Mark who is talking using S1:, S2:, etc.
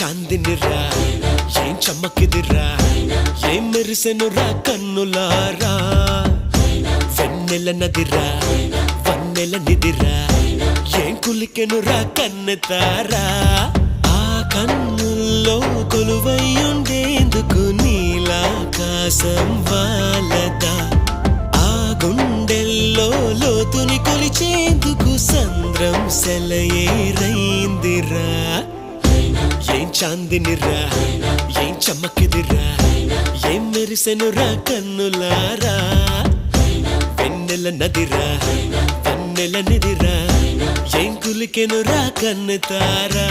S1: చాందినిరా ఏం చమ్మకిదిరా ఏం మెరిసెనురా కన్నులారా వెన్నెల నదిరా వన్నెల నిదిరా ఏం కులికెనురా కన్నెతారా ఆ కన్నుల్లో కొలువయ్యుండేందుకు నీలాకాశం వాలదా ఆ గుండెల్లో లోతుని కొలిచేందుకు సంద్రం సెలయేరైందిరా ఏం చాందినిరా ఏం చమ్మకిదిరా ఏం మెరిసెనురా కన్నులారా వెన్నెల నదిరా వన్నెల నిదిరా ఏం కులికెనురా కన్నెతారా